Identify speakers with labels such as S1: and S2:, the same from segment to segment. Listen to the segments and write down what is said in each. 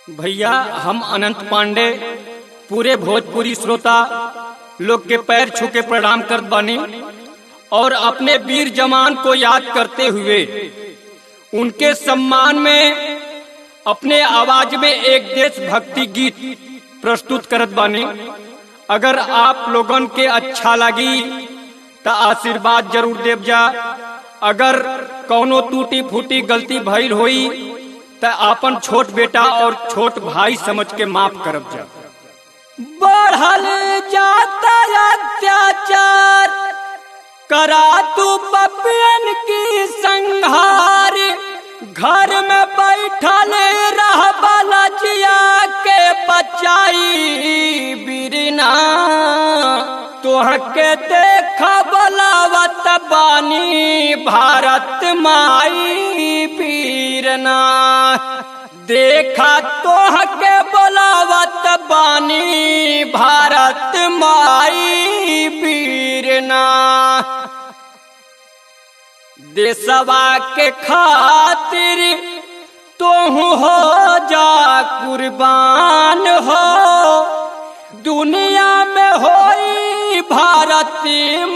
S1: भैया हम अनंत पांडे पूरे भोजपुरी श्रोता लोग के पैर छू के प्रणाम करत बानी और अपने वीर जवान को याद करते हुए उनके सम्मान में अपने आवाज में एक देशभक्ति गीत प्रस्तुत करत बानी। अगर आप लोगन के अच्छा लगी तो आशीर्वाद जरूर देव जा। अगर कौनो टूटी फूटी गलती भइल होई तो अपन छोट बेटा और छोट भाई समझ के माफ करब जा। बढ़ल जाता अत्याचार करा तू पपियन की संहार, घर में बैठल रह बलजिया के बचाई बिरना, तोहके देख बलावत बानी भारत माई बीरना, देखा तोहके बोलावत बानी भारत माई बीरना, देशवा के खातिर तोहू हो जा कुर्बान हो, दुनिया में होई भारत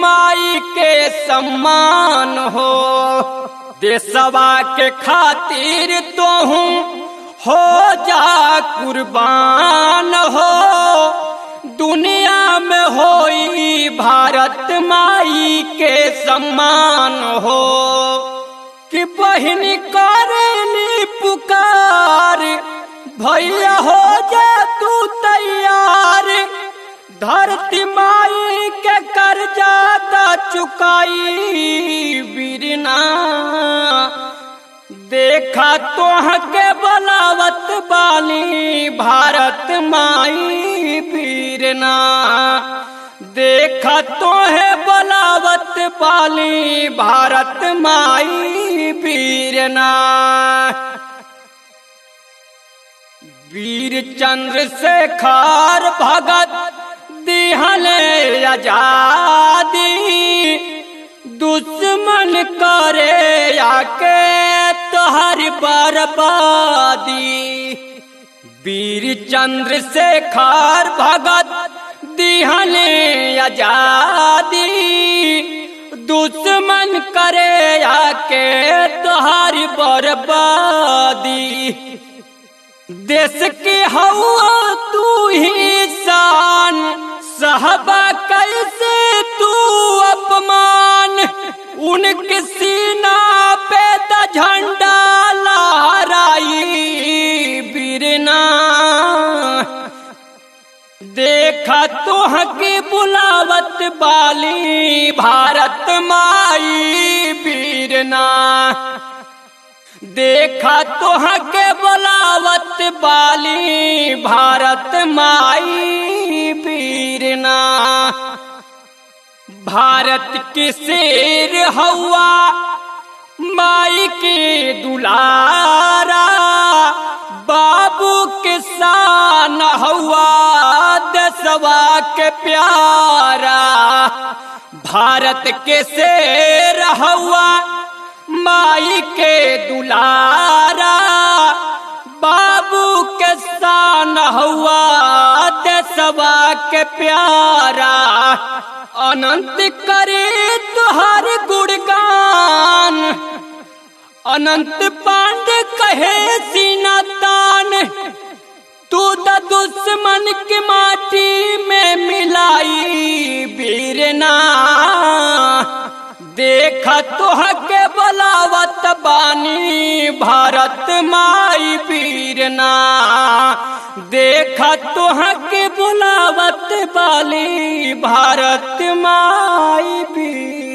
S1: माई के सम्मान हो, देशवा के खातिर तोहू हो जा कुर्बान हो, दुनिया में होई भारत माई के सम्मान हो, कि बहन करेली पुकार भैया हो जा तू तैयार, धरती माई के कर्जा दा चुकाई बिरना, देखा तोहके बलावत बानी भारत माई बीरना, देखा तोहे बलावत बानी भारत माई बीरना। वीर चंद्रशेखर भगत दिहले आजादी, दुश्मन करे आके तोहर बर्बादी, वीर चंद्रशेखर भगत दिहले आजादी, दुश्मन करे आके तोहर बर्बादी, देश के हवा तू ही शान, सहबा कैसे तू अपमान, उनके सीना पे द झंडा लहराई बिरना, देखा तोहके बुलावत बाली भारत माई बीरना, देखा तोहके बुलावत बाली भारत माई बीरना, भारत के शेर हवा माई के दुलारा, बाबू के शान हवा देशवा के प्यारा, भारत के शेर हवा माई के दुलारा, बाबू के शान हवा देशवा के प्यारा, अनंत करे तुहार गुणगान, अनंत पांडे कहे सीना तान, तू द दुश्मन के माटी में मिलाई बीरना, देखा तोहके बलावत बानी भारत माई बीरना, देखा तोहके बुलावत बाली भारत माई बीरना।